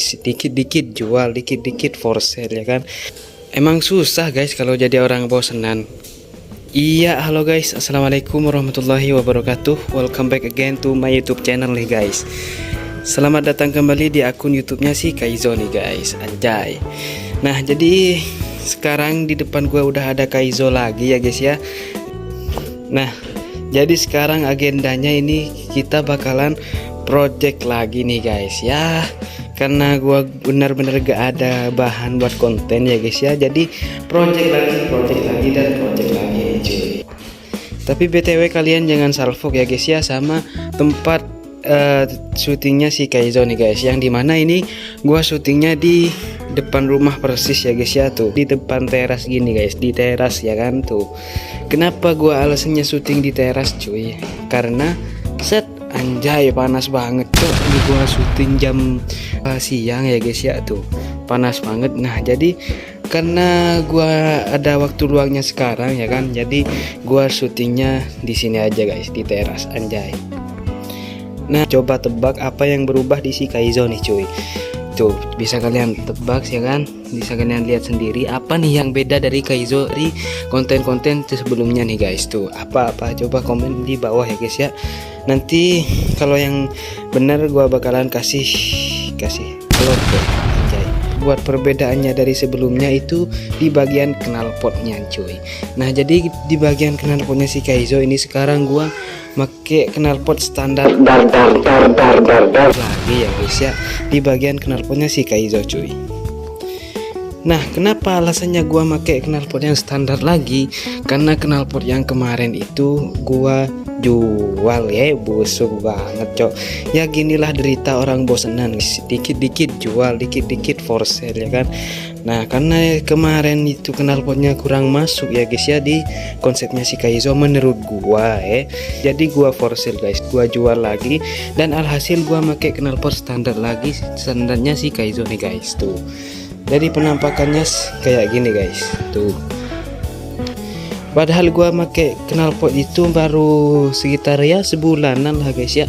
guys, dikit-dikit jual, dikit-dikit for sale ya kan. Emang susah guys kalau jadi orang bosenan. Iya, halo guys, assalamualaikum warahmatullahi wabarakatuh. Welcome back again to my YouTube channel nih guys. Selamat datang kembali di akun YouTube-nya si Kaizo nih guys, anjay. Nah, jadi sekarang di depan gua udah ada Kaizo lagi ya guys ya. Nah, jadi sekarang agendanya ini kita bakalan project lagi nih guys ya. Karena gua benar-benar gak ada bahan buat konten ya guys ya. Jadi project lagi dan project lagi cuy. Tapi BTW kalian jangan salfok ya guys ya sama tempat syutingnya si Kaizo nih guys, yang dimana ini gua syutingnya di depan rumah persis ya guys ya, tuh di depan teras gini guys, di teras ya kan tuh. Kenapa gua alasannya syuting di teras cuy? Karena anjay panas banget tuh, ini gua syuting jam siang ya guys ya, tuh panas banget. Nah jadi karena gua ada waktu luangnya sekarang ya kan, jadi gua syutingnya di sini aja guys, di teras anjay. Nah coba tebak apa yang berubah di si Kaizo nih cuy. Tuh bisa kalian tebak ya kan, bisa kalian lihat sendiri apa nih yang beda dari Kaizo di konten-konten sebelumnya nih guys. Tuh apa-apa coba komen di bawah ya guys ya. Nanti kalau yang benar gua bakalan kasih upload anjay. Buat perbedaannya dari sebelumnya itu di bagian knalpotnya cuy. Nah jadi di bagian knalpotnya si Kaizo ini sekarang gua make knalpot standar lagi ya guys ya, di bagian knalpotnya si Kaizo cuy. Nah kenapa alasannya gua make knalpot yang standar lagi? Karena knalpot yang kemarin itu gua jual ya, busuk banget cok. Ya ginilah derita orang bosenan, dikit-dikit jual, dikit-dikit for sale ya kan. Nah karena kemarin itu knalpotnya kurang masuk ya guys ya di konsepnya si Kaizo menurut gua jadi gua for sale guys, gua jual lagi dan alhasil gua make knalpot standar lagi, standarnya si Kaizo nih guys tuh. Jadi penampakannya kayak gini guys tuh. Padahal gua make knalpot itu baru sekitar ya sebulanan lah guys ya,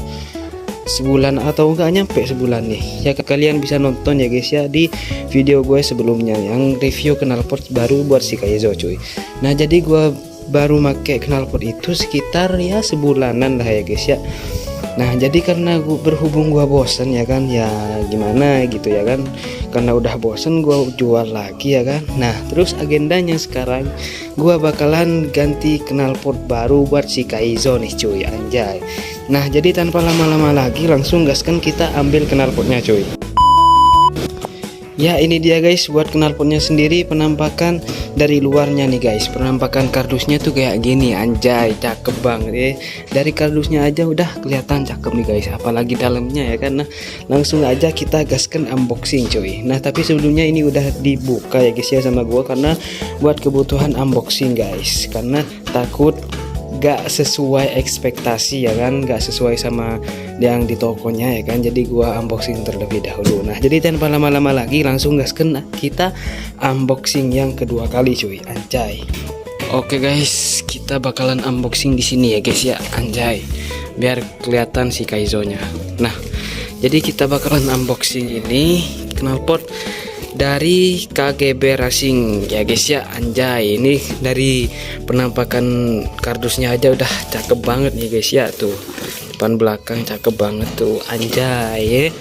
sebulan atau enggak nyampe sebulan nih ya. Kalian bisa nonton ya guys ya di video gue sebelumnya yang review knalpot baru buat si Kaizo cuy. Nah jadi gue baru make knalpot itu sekitar ya sebulanan lah ya guys ya. Nah jadi karena berhubung gue bosen ya kan, ya gimana gitu ya kan, karena udah bosen gue jual lagi ya kan. Nah terus agendanya sekarang gue bakalan ganti knalpot baru buat si Kaizo nih cuy anjay. Nah jadi tanpa lama-lama lagi langsung gaskan kita ambil knalpotnya cuy. Ya ini dia guys buat knalpotnya sendiri, penampakan dari luarnya nih guys. Penampakan kardusnya tuh kayak gini anjay, cakep banget ya. Dari kardusnya aja udah kelihatan cakep nih guys, apalagi dalamnya ya kan. Nah langsung aja kita gaskan unboxing cuy. Nah tapi sebelumnya ini udah dibuka ya guys ya sama gua, karena buat kebutuhan unboxing guys, karena takut gak sesuai ekspektasi ya kan, gak sesuai sama yang di tokonya ya kan. Jadi gua unboxing terlebih dahulu. Nah jadi tanpa lama-lama lagi langsung gaskan kita unboxing yang kedua kali cuy anjay. Oke guys, kita bakalan unboxing di sini ya guys ya anjay, biar kelihatan si Kaizo-nya. Nah jadi kita bakalan unboxing ini knalpot dari KGB Racing ya guys ya anjay. Ini dari penampakan kardusnya aja udah cakep banget nih guys ya, tuh depan belakang cakep banget tuh anjay ya.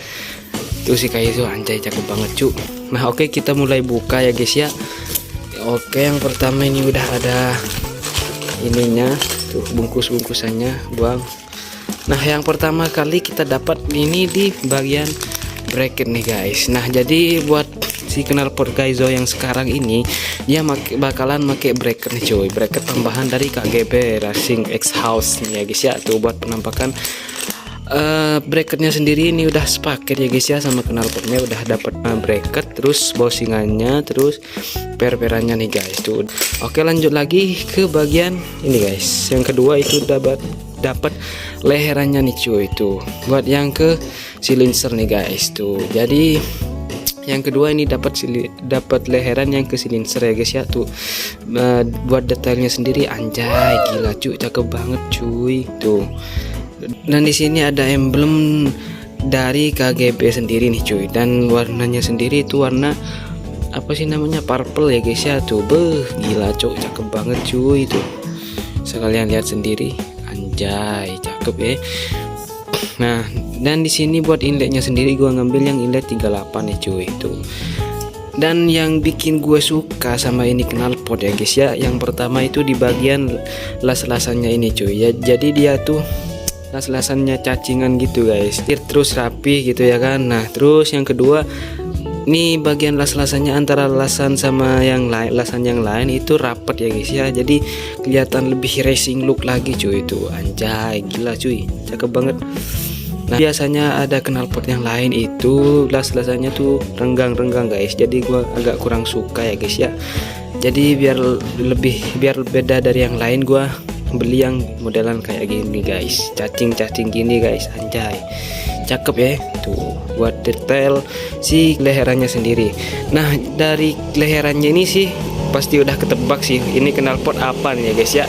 Tuh si Kaizo anjay cakep banget cu. Nah oke kita mulai buka ya guys ya. Oke yang pertama ini udah ada ininya tuh, bungkus-bungkusannya buang. Nah yang pertama kali kita dapat ini di bagian bracket nih guys. Nah jadi buat si knalpot Kaizo yang sekarang ini dia bakalan make bracket nih cuy, bracket tambahan dari KGB Racing X House nih ya guys ya. Tuh buat penampakan bracketnya sendiri ini udah sepaket ya guys ya sama knalpotnya, udah dapat bracket, terus bousingannya, terus per-perannya nih guys tuh. Oke lanjut lagi ke bagian ini guys, yang kedua itu dapat leherannya nih cuy, tuh buat yang ke silinser nih guys tuh. Jadi yang kedua ini dapat leheran yang ke silinser ya guys ya tuh. Buat detailnya sendiri anjay gila cuy, cakep banget cuy tuh. Dan di sini ada emblem dari KGB sendiri nih cuy, dan warnanya sendiri itu warna apa sih namanya, purple ya guys ya. Tuh gila cok, cakep banget cuy itu. Sekalian lihat sendiri, anjay cakep ya. Nah, dan di sini buat inletnya sendiri gua ngambil yang inlet 38 nih cuy itu. Dan yang bikin gue suka sama ini knalpot ya guys ya, yang pertama itu di bagian las-lasannya ini cuy ya. Jadi dia tuh las-lasannya cacingan gitu guys, terus rapi gitu ya kan. Nah terus yang kedua, nih bagian las-lasannya antara lasan sama yang lain, lasan yang lain itu rapet ya guys ya. Jadi kelihatan lebih racing look lagi cuy itu. Anjay gila cuy, cakep banget. Nah biasanya ada knalpot yang lain itu las-lasannya tuh renggang-renggang guys, jadi gua agak kurang suka ya guys ya. Jadi biar beda dari yang lain, gua beli yang modelan kayak gini guys, cacing-cacing gini guys. Anjay cakep ya tuh, buat detail si leherannya sendiri. Nah dari leherannya ini sih pasti udah ketebak sih ini knalpot apa nih ya guys ya.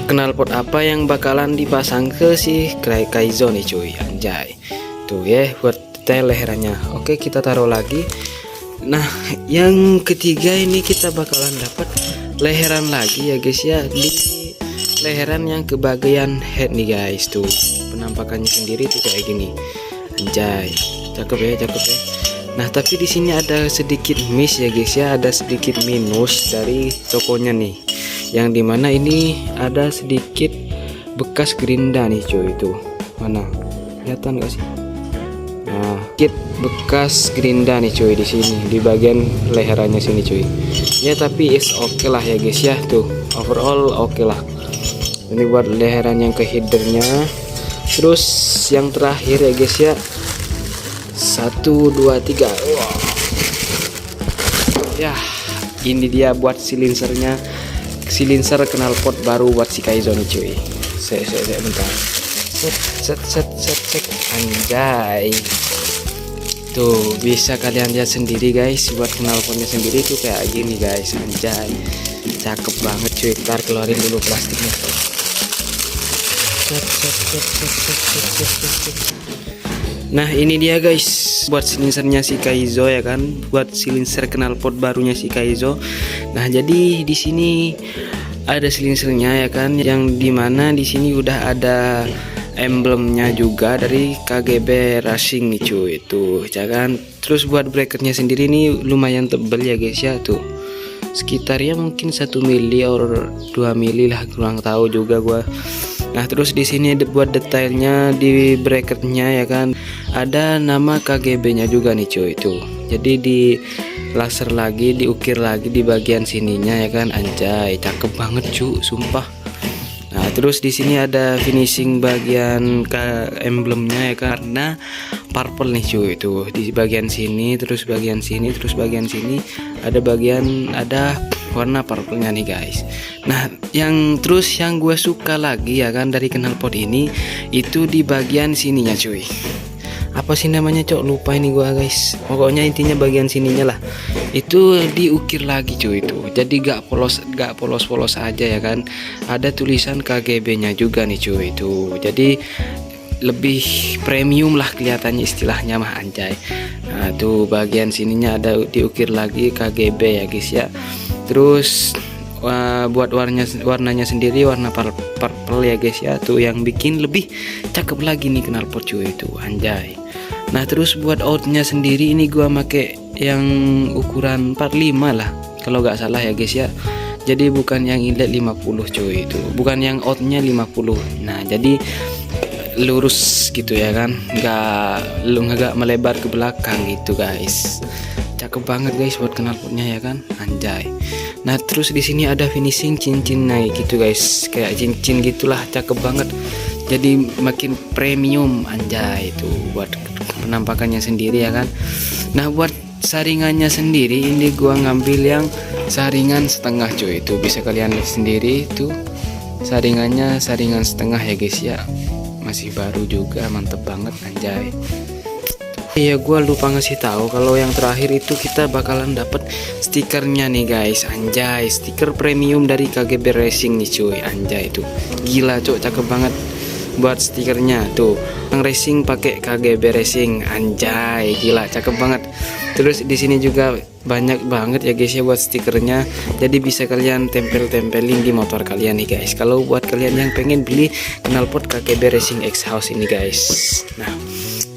Knalpot apa yang bakalan dipasang ke si Kaizo nih cuy. Anjay tuh ya, buat detail leherannya. Oke kita taruh lagi. Nah yang ketiga ini kita bakalan dapat leheran lagi ya guys ya, di leheran yang ke bagian head nih guys. Tuh penampakannya sendiri tuh kayak gini. Anjay cakep ya, cakep ya. Nah tapi di sini ada sedikit miss ya guys ya, ada sedikit minus dari tokonya nih, yang dimana ini ada sedikit bekas gerinda nih cuy. Itu mana kelihatan gak sih? Nah sedikit bekas gerinda nih cuy di sini, di bagian leherannya sini cuy ya. Tapi is oke lah ya guys ya. Tuh overall oke lah. Ini buat leheran yang ke headernya. Terus yang terakhir ya guys ya, 1 2 3. Wow. Ya ini dia buat silinsernya, silinser knalpot baru buat si Kaizo nih cuy. Bentar. Set. Anjay. Tuh bisa kalian lihat sendiri guys, buat knalpotnya sendiri tuh kayak gini guys. Anjay cakep banget cuy. Ntar keluarin dulu plastiknya. Nah ini dia guys buat silinsernya si Kaizo ya kan, buat silinser knalpot barunya si Kaizo. Nah jadi di sini ada silinsernya ya kan, yang dimana di sini udah ada emblemnya juga dari KGB Racing nih cuy itu ya kan. Terus buat bracketnya sendiri nih lumayan tebel ya guys ya. Tuh sekitar ya mungkin 1 mili or 2 mili lah, kurang tahu juga gua. Nah terus di sini buat detailnya di bracketnya ya kan, ada nama KGB-nya juga nih cuy itu. Jadi di laser lagi, diukir lagi di bagian sininya ya kan. Anjay cakep banget cuy sumpah. Nah terus di sini ada finishing bagian emblemnya ya kan, karena purple nih cuy itu di bagian sini, terus bagian sini, terus bagian sini ada warna purple-nya nih guys. Nah yang gue suka lagi ya kan dari knalpot ini itu di bagian sininya cuy. Apa sih namanya cok, lupa ini gua guys. Pokoknya intinya bagian sininya lah itu diukir lagi cuy itu. Jadi gak polos aja ya kan. Ada tulisan KGB-nya juga nih cuy itu. Jadi lebih premium lah kelihatannya istilahnya mah. Anjay. Nah tuh bagian sininya ada diukir lagi KGB ya guys ya. Terus buat warnanya sendiri warna purple ya guys ya. Tuh yang bikin lebih cakep lagi nih knalpot cuy itu. Anjay. Nah terus buat outnya sendiri ini gua make yang ukuran 45 lah kalau nggak salah ya guys ya. Jadi bukan yang inlet 50 cuy itu, bukan yang outnya 50. Nah jadi lurus gitu ya kan, nggak melebar ke belakang gitu guys. Cakep banget guys buat knalpotnya ya kan. Anjay. Nah terus di sini ada finishing cincin naik gitu guys, kayak cincin gitulah, cakep banget. Jadi makin premium. Anjay itu buat penampakannya sendiri ya kan. Nah buat saringannya sendiri ini gua ngambil yang saringan setengah cuy itu, bisa kalian lihat sendiri itu saringannya, saringan setengah ya guys ya. Masih baru juga, mantep banget. Anjay. Iya gua lupa ngasih tahu kalau yang terakhir itu kita bakalan dapet stikernya nih guys. Anjay, stiker premium dari KGB Racing nih cuy. Anjay itu gila cok, cakep banget. buat stikernya tuh. Yang racing pakai KGB Racing, anjay, gila cakep banget. Terus di sini juga banyak banget ya guys ya buat stikernya. Jadi bisa kalian tempel-tempelin di motor kalian nih guys. Kalau buat kalian yang pengen beli knalpot KGB Racing X House ini guys. Nah,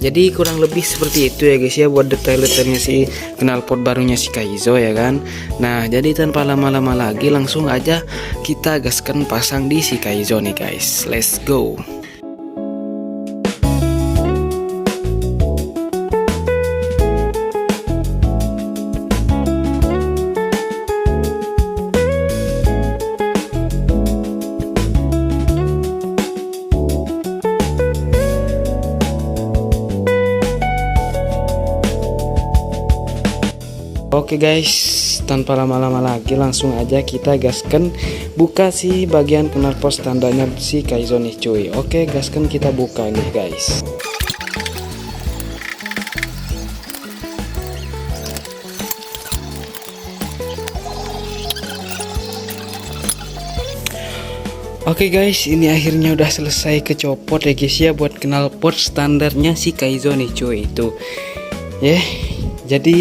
jadi kurang lebih seperti itu ya guys ya buat detail-detailnya si knalpot barunya si Kaizo ya kan. Nah, jadi tanpa lama-lama lagi langsung aja kita gaskan pasang di si Kaizo nih guys. Let's go. Oke guys, tanpa lama-lama lagi langsung aja kita gaskan buka si bagian knalpot standarnya si Kaizo nih cuy. Oke, gaskan kita buka nih guys. Oke guys, ini akhirnya udah selesai kecopot ya guys ya buat knalpot standarnya si Kaizo nih cuy itu. Jadi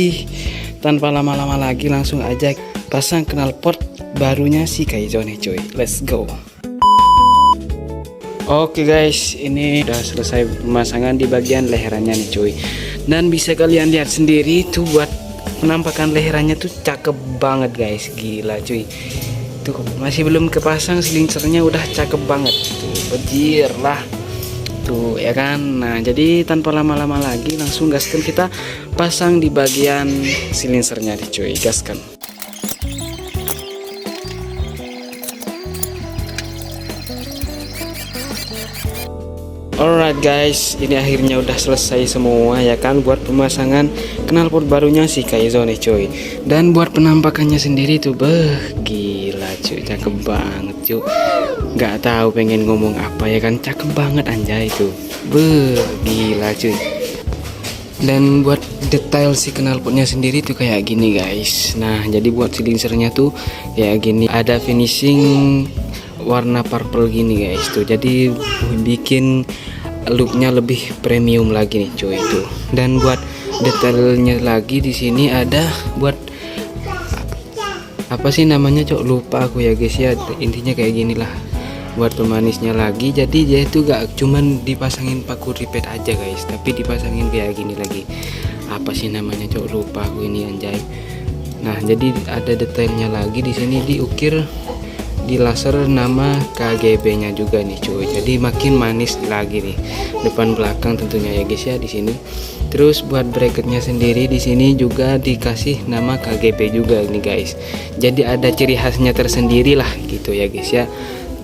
tanpa lama-lama lagi langsung aja pasang knalpot barunya si Kaizo nih cuy. Let's go. Oke guys, ini udah selesai pemasangan di bagian leherannya nih cuy. Dan bisa kalian lihat sendiri tuh buat penampakan leherannya tuh cakep banget guys. Gila cuy. Tuh masih belum kepasang silinsernya udah cakep banget. Tuh bejir lah. Tuh ya kan. Nah, jadi tanpa lama-lama lagi langsung gaskan kita pasang di bagian silinsernya nih cuy. Gaskan. Alright guys, ini akhirnya udah selesai semua ya kan buat pemasangan knalpot barunya si Kaizo nih cuy. Dan buat penampakannya sendiri tuh gila cuy, cakep banget cuy. Nggak tahu pengen ngomong apa ya kan, cakep banget anjay itu. Gila cuy. Dan buat detail si knalpotnya sendiri tuh kayak gini guys. Nah, jadi buat silinsernya tuh kayak gini, ada finishing warna purple gini guys tuh. Jadi bikin looknya lebih premium lagi nih cuy itu. Dan buat detailnya lagi di sini ada buat apa sih namanya cok, lupa aku ya guys ya. Intinya kayak gini lah buat pemanisnya lagi. Jadi dia itu gak cuman dipasangin paku ripet aja guys, tapi dipasangin kayak gini lagi. Apa sih namanya cok, lupa aku ini anjay. Nah, jadi ada detailnya lagi di sini, diukir di laser nama KGB-nya juga nih cuy. Jadi makin manis lagi nih depan belakang tentunya ya guys ya di sini. Terus buat bracketnya sendiri di sini juga dikasih nama KGB juga nih guys. Jadi ada ciri khasnya tersendiri lah gitu ya guys ya.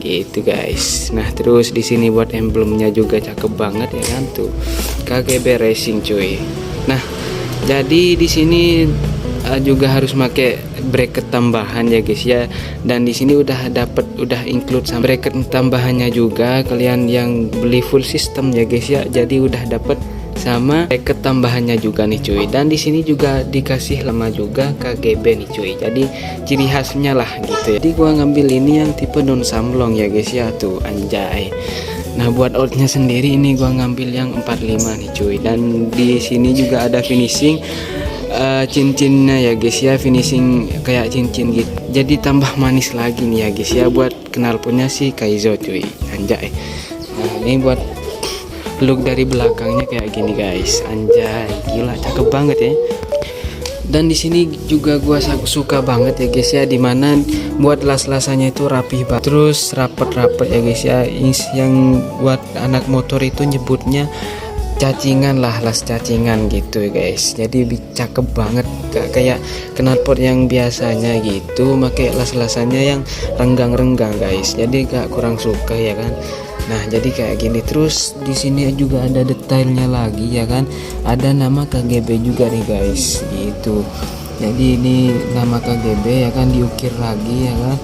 Gitu guys. Nah, terus di sini buat emblemnya juga cakep banget ya kan tuh. KGB Racing cuy. Nah, jadi di sini juga harus pakai bracket tambahan ya guys ya. Dan di sini udah include sama bracket tambahannya juga. Kalian yang beli full system ya guys ya, jadi udah dapet sama bracket tambahannya juga nih cuy. Dan di sini juga dikasih lama juga KGB nih cuy. Jadi ciri khasnya lah gitu ya. Jadi gua ngambil ini yang tipe non samlong ya guys ya tuh, anjay. Nah, buat outnya sendiri ini gua ngambil yang 45 nih cuy. Dan di sini juga ada finishing cincinnya ya guys ya, finishing kayak cincin gitu. Jadi tambah manis lagi nih ya guys ya buat knalpotnya si Kaizo cuy, anjay. Nah, ini buat look dari belakangnya kayak gini guys, anjay, gila cakep banget ya. Dan di sini juga gua suka banget ya guys ya, dimana buat las-lasannya itu rapih banget, terus rapet-rapet ya guys ya. Yang buat anak motor itu nyebutnya cacingan lah, las cacingan gitu ya guys. Jadi cakep banget, gak kayak knalpot yang biasanya gitu pakai las-lasannya yang renggang-renggang guys. Jadi gak kurang suka ya kan. Nah, jadi kayak gini. Terus di sini juga ada detailnya lagi ya kan. Ada nama KGB juga nih guys gitu. Jadi ini nama KGB ya kan, diukir lagi ya kan.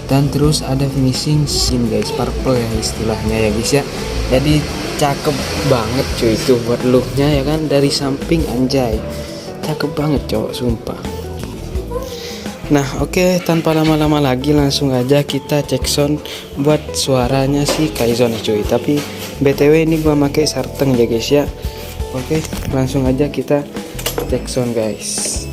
Dan terus ada finishing scene guys, purple ya istilahnya ya guys ya. Jadi cakep banget cuy itu buat looknya ya kan, dari samping anjay cakep banget cowok sumpah. Nah oke, tanpa lama-lama lagi langsung aja kita cek sound buat suaranya si Kaizon cuy. Tapi BTW ini gua pakai Sarteng ya guys ya. Oke, langsung aja kita cek sound guys.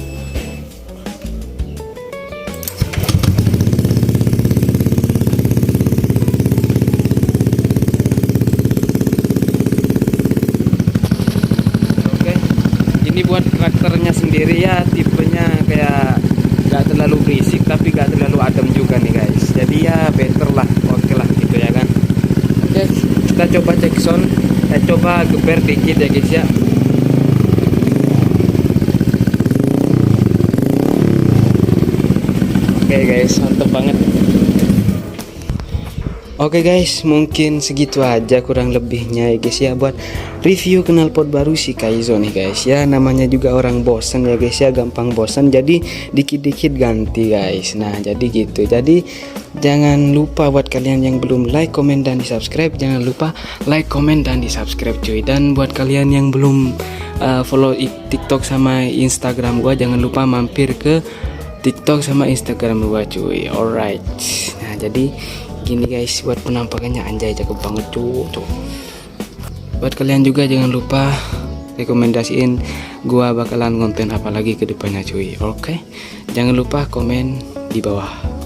Oke, ini buat karakternya sendiri ya, tipenya kayak gak terlalu berisik tapi gak terlalu adem juga nih guys. Jadi ya better lah, oke lah gitu ya kan. Oke, kita coba cek sound. Coba geber dikit ya guys ya. Oke guys, mantep banget. Oke guys, mungkin segitu aja kurang lebihnya ya guys ya buat review knalpot baru si Kaizon nih guys ya. Namanya juga orang bosen ya guys ya, gampang bosen, jadi dikit-dikit ganti guys. Nah jadi gitu. Jadi jangan lupa buat kalian yang belum like, comment, dan di subscribe, jangan lupa like, comment, dan di subscribe cuy. Dan buat kalian yang belum follow TikTok sama Instagram gua, jangan lupa mampir ke TikTok sama Instagram gua cuy. Alright. Nah jadi gini guys, buat penampakannya anjay cakep banget cuy. Buat kalian juga jangan lupa rekomendasiin gua bakalan konten apa lagi ke depannya cuy. Oke, jangan lupa komen di bawah.